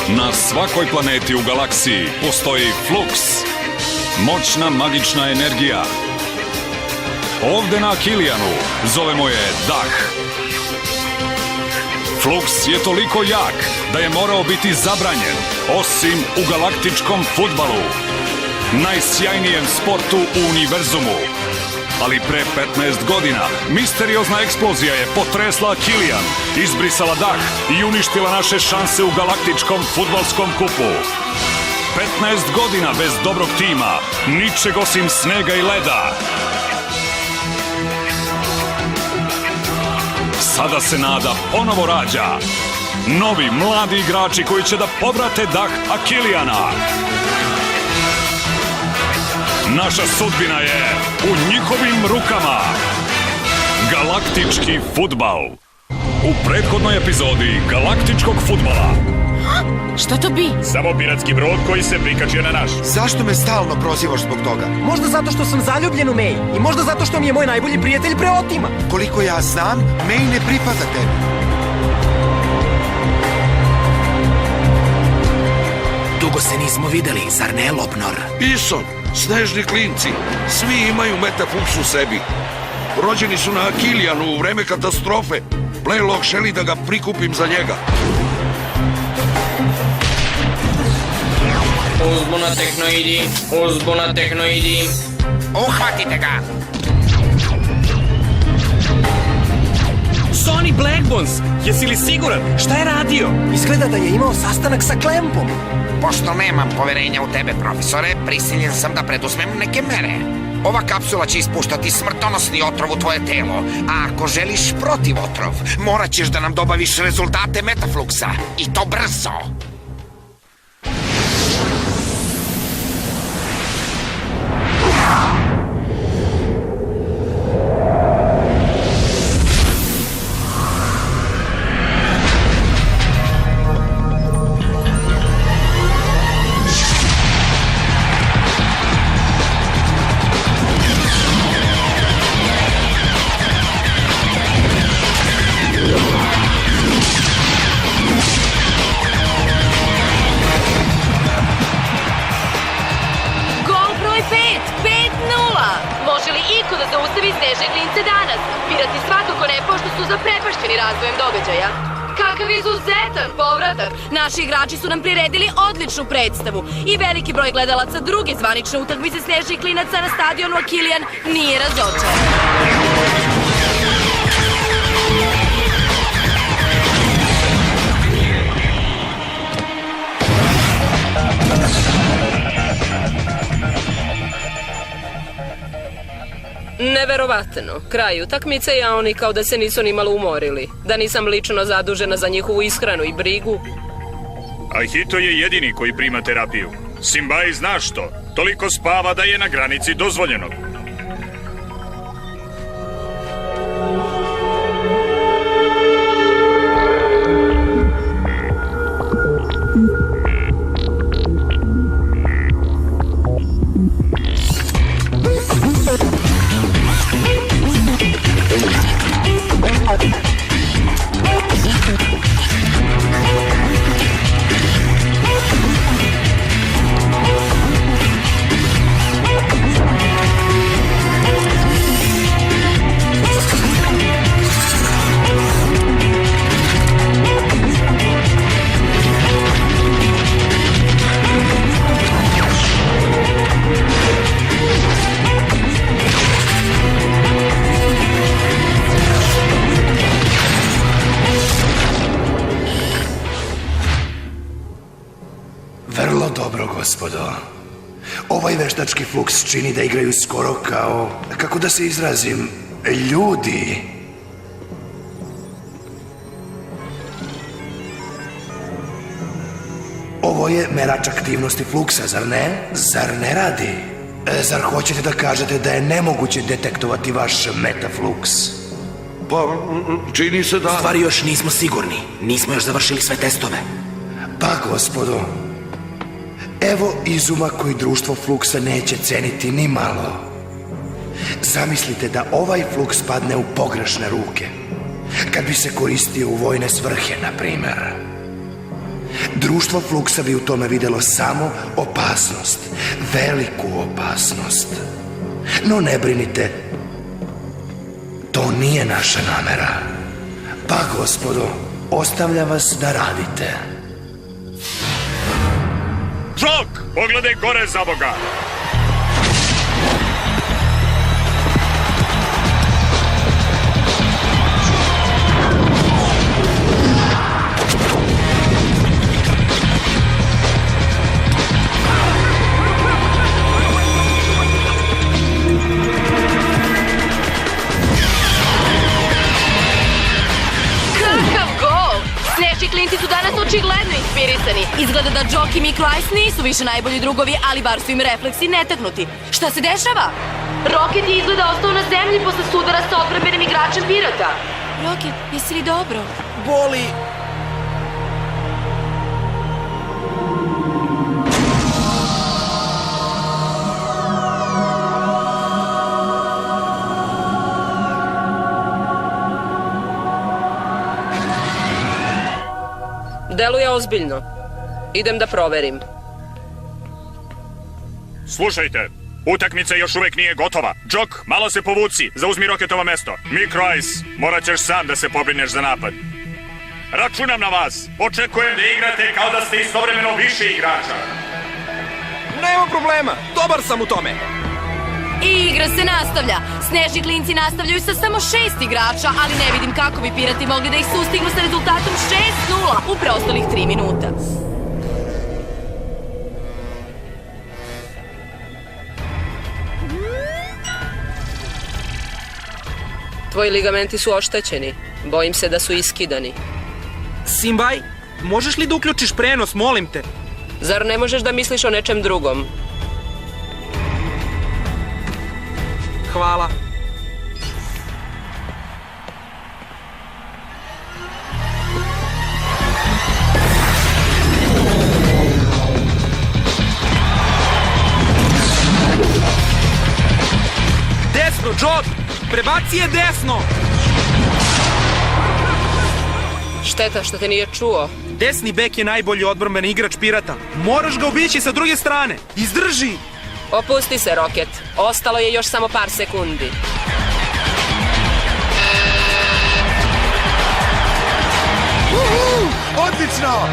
Na svakoj planeti u galaksiji postoji Flux, moćna magična energija. Ovde na Akilijanu zovemo je Dah. Flux je toliko jak da je morao biti zabranjen, osim u galaktičkom fudbalu, najsjajnijem sportu u univerzumu. Ali pre 15 godina misteriozna eksplozija je potresla Akilijan, izbrisala Dah i uništila naše šanse u galaktičkom fudbalskom kupu. 15 godina bez dobrog tima, ničeg osim snega i leda. Sada se nada ponovo rađa. Novi, mladi igrači koji će da povrate dah Akilijana. Naša sudbina je u njihovim rukama. Galaktički fudbal. U prethodnoj epizodi galaktičkog fudbala. Šta to bi? Samo piratski brod koji se prikačio na naš. Zašto me stalno prozivaš zbog toga? Možda zato što sam zaljubljen u May i možda zato što mi je moj najbolji prijatelj preotima. Koliko ja znam, May ne pripada tebi. Dugo se nismo videli, zar ne, Lopnor? Ison, snežni klinci, svi imaju Metaflux u sebi. Rođeni su na Akilijanu u vreme katastrofe. Playlock želi da ga prikupim za njega. Uzbuna tehnoidi, uzbuna tehnoidi. Uhvatite ga! Sonny Blackbones, jesi li siguran? Šta je radio? Izgleda da je imao sastanak sa Klempom. Pošto nemam poverenja u tebe, profesore, prisiljen sam da preduzmem neke mere. Ova kapsula će ispuštati smrtonosni otrov u tvoje telo, a ako želiš protiv otrov, morat ćeš da nam dobaviš rezultate Metafluxa. I to brzo! Pirati svakako ne pošto su zaprepašćeni razvojem događaja. Kakav izuzetan povratak! Naši igrači su nam priredili odličnu predstavu i veliki broj gledalaca druge zvanične utakmice snežnih klinaca na stadionu Akilijan nije razočaran. Neverovatno. Kraj utakmice, a oni kao da se nisu ni malo umorili. Da nisam lično zadužena za njihovu ishranu i brigu. Ahito je jedini koji prima terapiju. Simbai zna što. Toliko spava da je na granici dozvoljenog. Vrlo dobro, gospodo. Ovaj veštački Flux čini da igraju skoro kao, kako da se izrazim, ljudi. Ovo je merač aktivnosti Fluxa, zar ne? Zar ne radi? Zar hoćete da kažete da je nemoguće detektovati vaš Metaflux? Pa, čini se da... Stvari još nismo sigurni. Nismo još završili sve testove. Pa, gospodo, evo izuma koji društvo Fluxa neće ceniti ni malo. Zamislite da ovaj Flux padne u pogrešne ruke. kad bi se koristio u vojne svrhe, na primer. Društvo Fluksa bi u tome videlo samo opasnost, veliku opasnost. No ne brinite, to nije naša namera. Pa, gospodo, ostavljam vas da radite. Džok, pogledaj gore za Boga! Klinci su danas očigledno inspirisani. Izgleda da Džok i Micro Ice nisu više najbolji drugovi, ali bar su im refleksi netaknuti. Šta se dešava? Rocket je izgleda ostao na zemlji posle sudara sa odbrambenim igračem Pirata. Rocket, jesi li dobro? Boli. Deluje ozbiljno. Idem da proverim. Slušajte, utakmica još uvek nije gotova. Džok, malo se povuci, zauzmi Roketovo mesto. Micro Ice, morat ćeš sam da se pobrineš za napad. Računam na vas. Očekujem da igrate kao da ste istovremeno više igrača. Nema problema, dobar sam u tome. I igra se nastavlja. Snežni klinci nastavljaju sa samo 6 igrača, ali ne vidim kako bi Pirati mogli da ih sustignu sa rezultatom 6-0 u preostalih 3 minuta. Tvoji ligamenti su oštećeni. Bojim se da su iskidani. Simbaj, možeš li da uključiš prenos, molim te? Zar ne možeš da misliš o nečem drugom? Hvala. Desno, Džok! Prebaci je desno! Šteta što te nije čuo. Desni bek je najbolji odbrambeni igrač Pirata. Moraš ga obići sa druge strane. Izdrži! Opusti se, Rocket. Ostalo je još samo par sekundi. Odlično!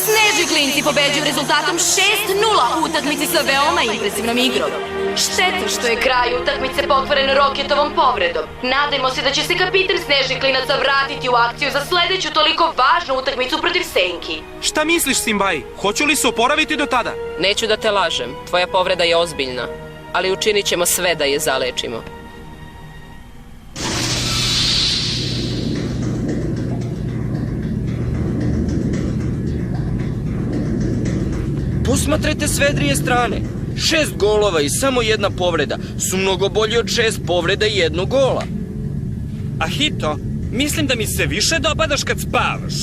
Snežni klinci pobeđuju rezultatom 6-0 u utakmici sa veoma impresivnom igrom. Šteta što je kraj utakmice pokvaren Roketovom povredom. Nadajmo se da će se kapitan Snežnih klinaca vratiti u akciju za sledeću toliko važnu utakmicu protiv Senki. Šta misliš, Simbaj? Hoću li se oporaviti do tada? Neću da te lažem. Tvoja povreda je ozbiljna. Ali učinit ćemo sve da je zalečimo. Posmatrajte s vedrije strane. 6 golova i samo jedna povreda su mnogo bolji od 6 povreda i 1 gola. A Hito, mislim da mi se više dopadaš kad spavaš.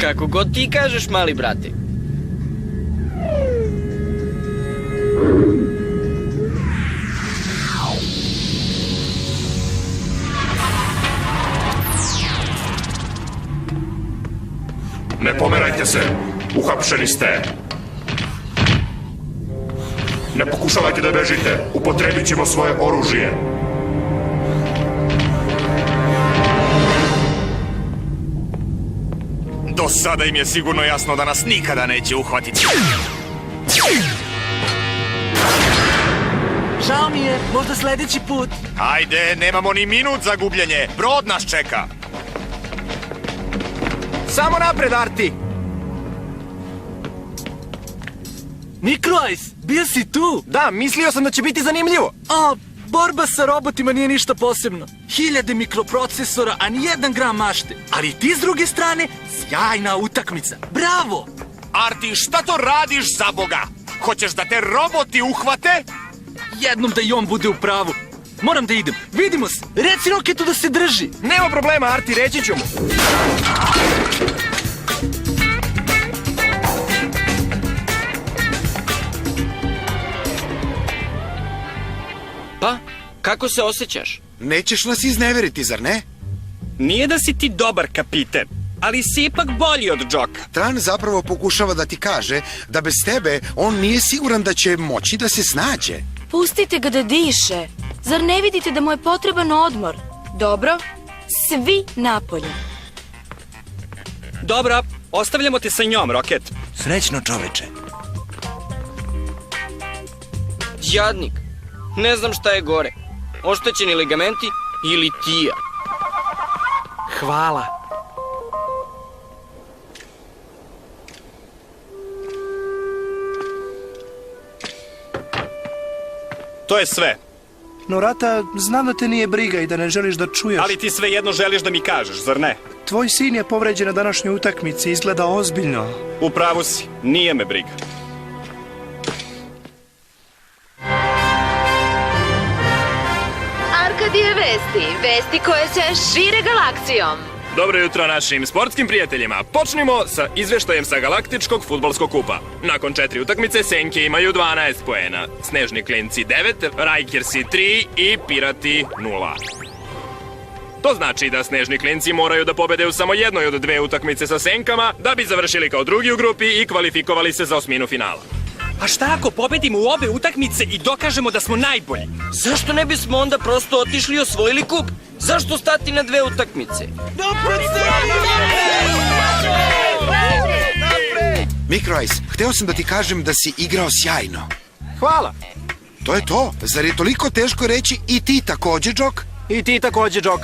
Kako god ti kažeš, mali brate. Ne pomerajte se, uhapšeni ste. Ne pokušavajte da bežite, upotrebit ćemo svoje oružje. Do sada im je sigurno jasno da nas nikada neće uhvatiti. Žao mi je, možda sledeći put. Hajde, nemamo ni minut za gubljenje, brod nas čeka. Samo napred, Arti! Micro Ice, bio si tu? Da, mislio sam da će biti zanimljivo. A, borba sa robotima nije ništa posebno. 1000 mikroprocesora, a ni 1 gram mašte. Ali ti s druge strane, sjajna utakmica. Bravo! Arti, šta to radiš za Boga? Hoćeš da te roboti uhvate? Jednom da i on bude u pravu. Moram da idem. Vidimo se. Reci Roketu da se drži. Nema problema, Arti, reći ću mu. Pa, kako se osjećaš? Nećeš nas izneveriti, zar ne? Nije da si ti dobar kapiten, ali si ipak bolji od Džoka. Tran zapravo pokušava da ti kaže da bez tebe on nije siguran da će moći da se snađe. Pustite ga da diše. Zar ne vidite da mu je potreban odmor? Dobro, svi napolje. Dobro, ostavljamo te sa njom, Roket. Srećno, čoveče. Jadnik. Ne znam šta je gore. Oštećeni ligamenti ili tija. Hvala. To je sve. No, Rata, znam da te nije briga i da ne želiš da čuješ. Ali ti svejedno želiš da mi kažeš, zar ne? Tvoj sin je povređen na današnjoj utakmici, izgleda ozbiljno. U pravu si, nije me briga. Arkadije vesti koje se šire galaksijom. Dobro jutro našim sportskim prijateljima. Počnimo sa izveštajem sa Galaktičkog fudbalskog kupa. Nakon 4 utakmice Senke imaju 12 poena, Snežni klinci 9, Rajkersi 3 i Pirati 0. To znači da Snežni klinci moraju da pobede u samo jednoj od 2 utakmice sa Senkama da bi završili kao drugi u grupi i kvalifikovali se za osminu finala. A šta ako pobedimo u obe utakmice i dokažemo da smo najbolji? Zašto ne bismo onda prosto otišli i osvojili kup? Zašto stati na 2 utakmice? Mikrojs, hteo sam da ti kažem da si igrao sjajno. Hvala. To je to. Zar je toliko teško reći i ti takođe, Džok? I ti takođe, Džok.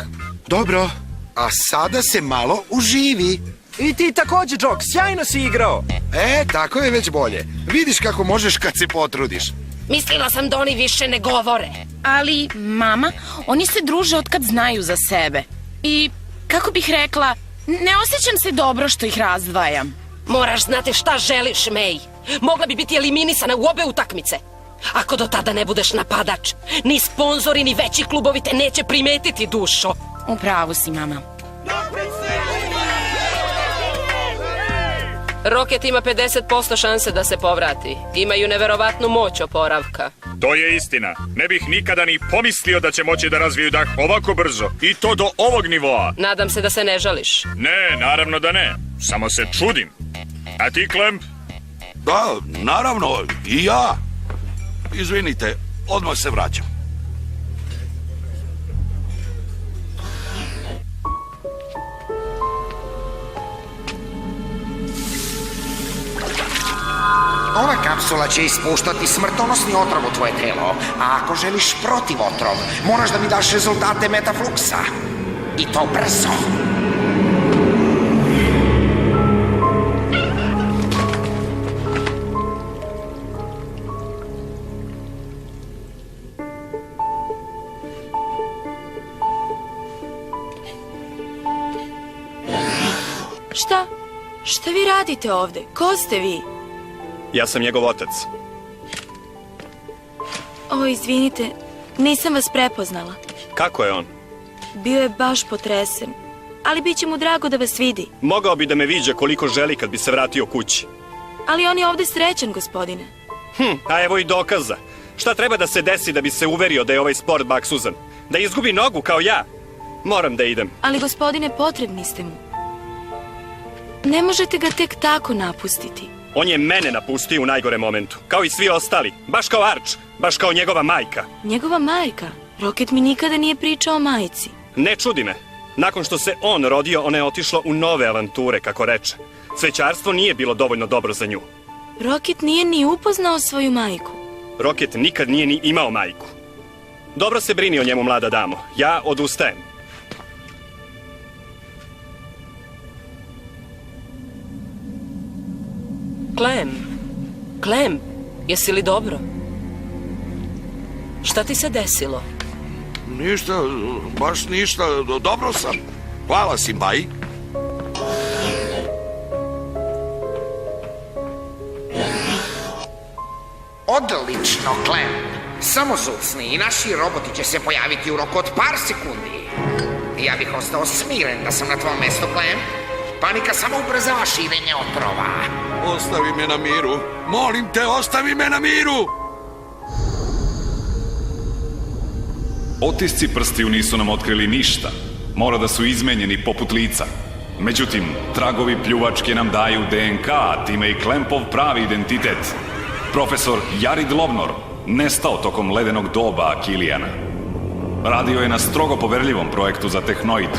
Dobro. A sada se malo uživi. I ti takođe, Džok. Sjajno si igrao. Tako je već bolje. Vidiš kako možeš kad se potrudiš. Mislila sam da oni više ne govore. Ali, mama, oni se druže od kad znaju za sebe. I, kako bih rekla, ne osjećam se dobro što ih razdvajam. Moraš znati šta želiš, May. Mogla bi biti eliminisana u obe utakmice. Ako do tada ne budeš napadač, ni sponzori, ni veći klubovi te neće primetiti, dušo. U pravu si, mama. Roket ima 50% šanse da se povrati. Imaju neverovatnu moć oporavka. To je istina. Ne bih nikada ni pomislio da će moći da razviju dah ovako brzo. I to do ovog nivoa. Nadam se da se ne žališ. Ne, naravno da ne. Samo se čudim. A ti, Klemp? Da, naravno, i ja. Izvinite, odmah se vraćam. Ova kapsula će ispuštati smrtonosni otrov u tvoje telo, a ako želiš protiv otrov, moraš da mi daš rezultate metafluksa. I to brzo. Šta? Šta vi radite ovde? Ko ste vi? Ja sam njegov otac. O, izvinite, nisam vas prepoznala. Kako je on? Bio je baš potresen, ali bit će mu drago da vas vidi. Mogao bi da me viđa koliko želi kad bi se vratio kući. Ali on je ovde srećan, gospodine. A evo i dokaza. Šta treba da se desi da bi se uverio da je ovaj sport baksuzan? Da izgubi nogu kao ja? Moram da idem. Ali, gospodine, potrebni ste mu. Ne možete ga tek tako napustiti. On je mene napustio u najgore momentu. Kao i svi ostali. Baš kao Arch. Baš kao njegova majka. Njegova majka? Roket mi nikada nije pričao o majci. Ne čudi me. Nakon što se on rodio, ona je otišla u nove avanture, kako reče. Cvećarstvo nije bilo dovoljno dobro za nju. Roket nije ni upoznao svoju majku. Roket nikad nije ni imao majku. Dobro se brini o njemu, mlada damo. Ja odustajem. Clem, jesi li dobro? Šta ti se desilo? Ništa, baš ništa, dobro sam. Hvala, Simbaji. Odlično, Clem. Samo zucni i naši roboti će se pojaviti u roku od par sekundi. Ja bih ostao smiren da sam na tvom mestu, Clem. Panika samo ubrzava širenje otrova. Ostavi me na miru. Molim te, ostavi me na miru! Otisci prstiju nisu nam otkrili ništa. Mora da su izmenjeni poput lica. Međutim, tragovi pljuvačke nam daju DNK, a time i Klempov pravi identitet. Profesor Jarid Lovnor nestao tokom ledenog doba Akilijana. Radio je na strogo poverljivom projektu za Tehnoid.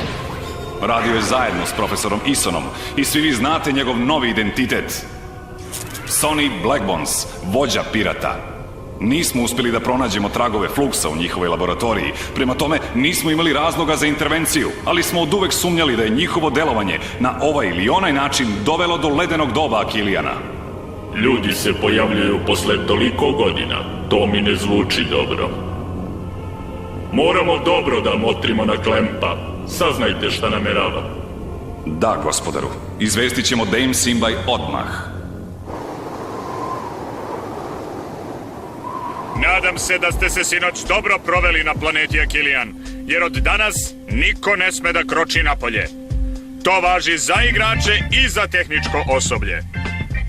Radio je zajedno s profesorom Isonom i svi vi znate njegov novi identitet. Sonny Blackbones, vođa pirata. Nismo uspjeli da pronađemo tragove Fluksa u njihovoj laboratoriji, prema tome nismo imali razloga za intervenciju, ali smo oduvek sumnjali da je njihovo delovanje na ovaj ili onaj način dovelo do ledenog doba Akilijana. Ljudi se pojavljuju posle toliko godina, to mi ne zvuči dobro. Moramo dobro da motrimo na Klempa, saznajte šta namerava. Da, gospodaru, izvestit ćemo Dame Simbaj odmah. Nadam se da ste se sinoć dobro proveli na planeti Akilijan, jer od danas niko ne sme da kroči napolje. To važi za igrače i za tehničko osoblje.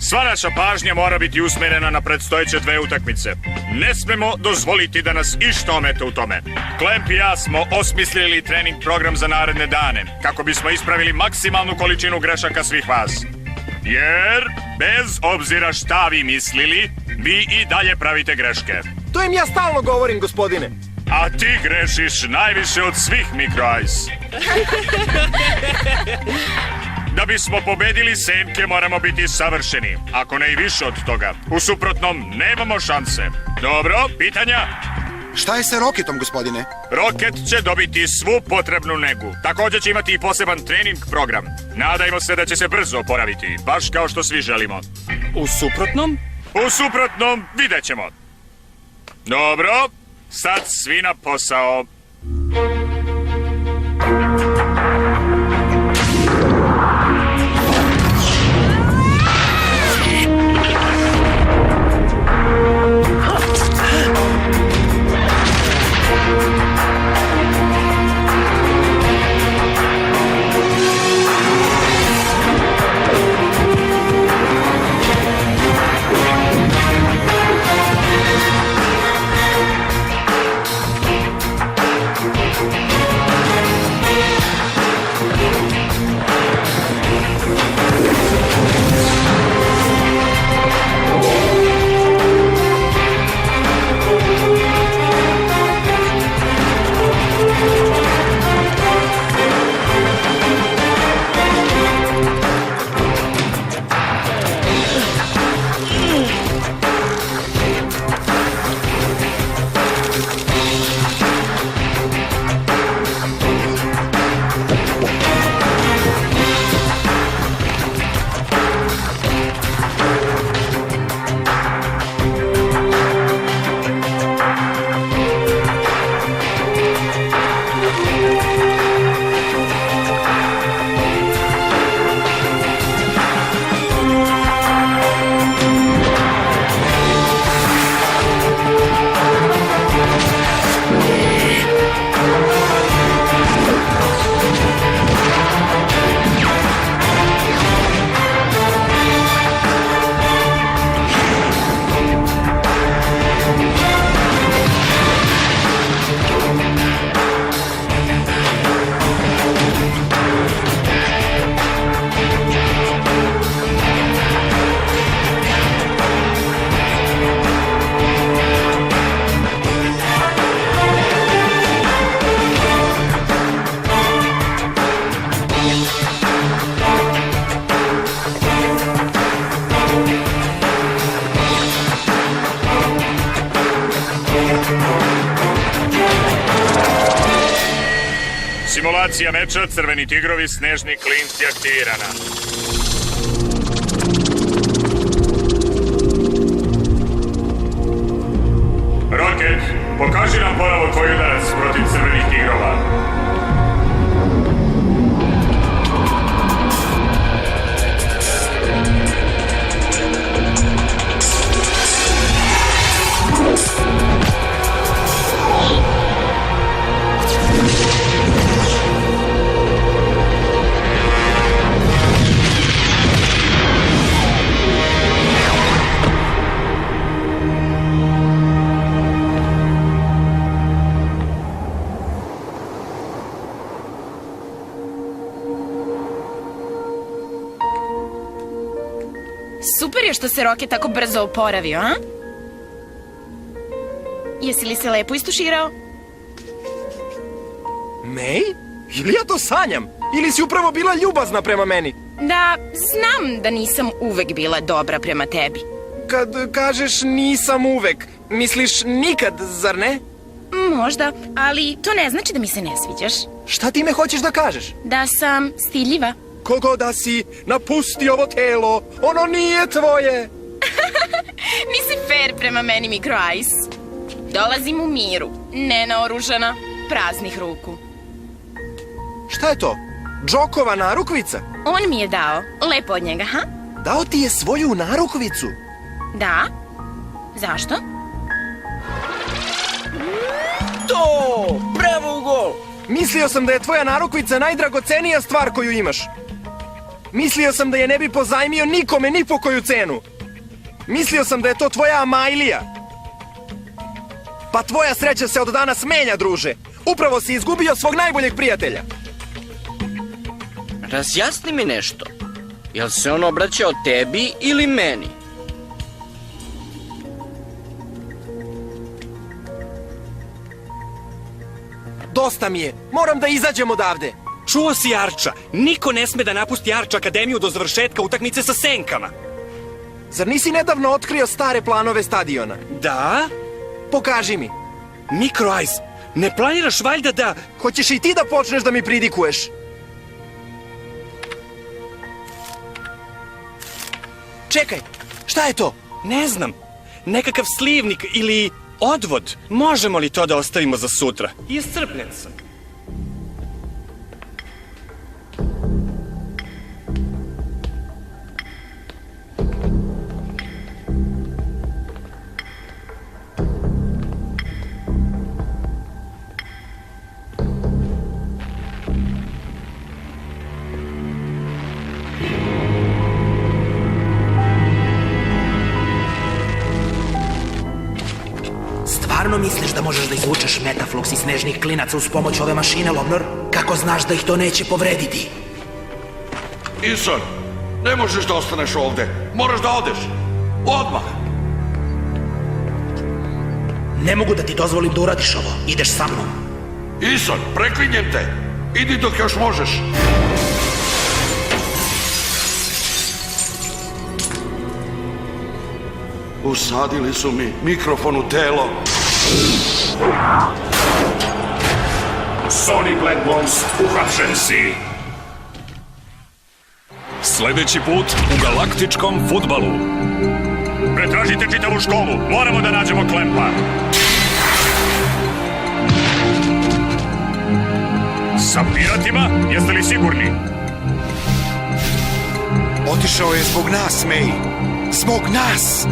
Sva naša pažnja mora biti usmerena na predstojeće 2 utakmice. Ne smemo dozvoliti da nas išta omete u tome. Klemp i ja smo osmislili trening program za naredne dane, kako bismo ispravili maksimalnu količinu grešaka svih vas. Jer, bez obzira šta vi mislili, vi i dalje pravite greške. To im ja stalno govorim, gospodine. A ti grešiš najviše od svih, Micro-Ice. Da bismo pobedili Senke moramo biti savršeni, ako ne i više od toga. U suprotnom, nemamo šanse. Dobro, pitanja? Šta je sa Roketom, gospodine? Roket će dobiti svu potrebnu negu. Također će imati i poseban trening program. Nadajmo se da će se brzo oporaviti, baš kao što svi želimo. U suprotnom? U suprotnom, vidjet ćemo. Dobro, sad svi na posao. Simulacija meča, crveni tigrovi, snežni klinci aktivirana. Roket, pokaži nam ponovo tvoj udarac protiv crvenih tigrova. Super je što se Roke tako brzo oporavio, a? Jesi li se lepo istuširao? May? Ili ja to sanjam? Ili si upravo bila ljubazna prema meni? Da, znam da nisam uvek bila dobra prema tebi. Kad kažeš nisam uvek, misliš nikad, zar ne? Možda, ali to ne znači da mi se ne sviđaš. Šta ti me hoćeš da kažeš? Da sam stidljiva. Kogo da si, napusti ovo telo, ono nije tvoje. Nisi fair prema meni, Micro Ice. Dolazim u miru, nenaoružana, praznih ruku. Šta je to? Džokova narukvica? On mi je dao, lepo od njega, ha? Dao ti je svoju narukvicu? Da? Zašto? To! Bravo u gol! Mislio sam da je tvoja narukvica najdragocenija stvar koju imaš. Mislio sam da je ne bi pozajmio nikome ni po koju cenu. Mislio sam da je to tvoja Amajlija. Pa tvoja sreća se od danas menja, druže. Upravo si izgubio svog najboljeg prijatelja. Razjasni mi nešto. Jel se on obraćao tebi ili meni? Dosta mi je. Moram da izađem odavde. Čuo si Arča. Niko ne sme da napusti Arč akademiju do završetka utakmice sa senkama. Zar nisi nedavno otkrio stare planove stadiona? Da? Pokaži mi. Micro Ice, ne planiraš valjda da... Hoćeš i ti da počneš da mi pridikuješ? Čekaj, šta je to? Ne znam. Nekakav slivnik ili odvod. Možemo li to da ostavimo za sutra? Iscrpljen sam. Stvarno misliš da možeš da izvučeš Metaflux iz snežnih klinaca uz pomoć ove mašine, Lobnor? Kako znaš da ih to neće povrediti? Ison, ne možeš da ostaneš ovde. Moraš da odeš. Odmah. Ne mogu da ti dozvolim da uradiš ovo. Ideš sa mnom. Ison, preklinjem te. Idi dok još možeš. Usadili su mi mikrofon u telo. Sonny Blackbones, uhapšen si. Sledeći put u galaktičkom fudbalu. Pretražite čitavu školu, moramo da nađemo Klempa. Sa piratima? Jeste li sigurni? Otišao je zbog nas, May. Zbog nas!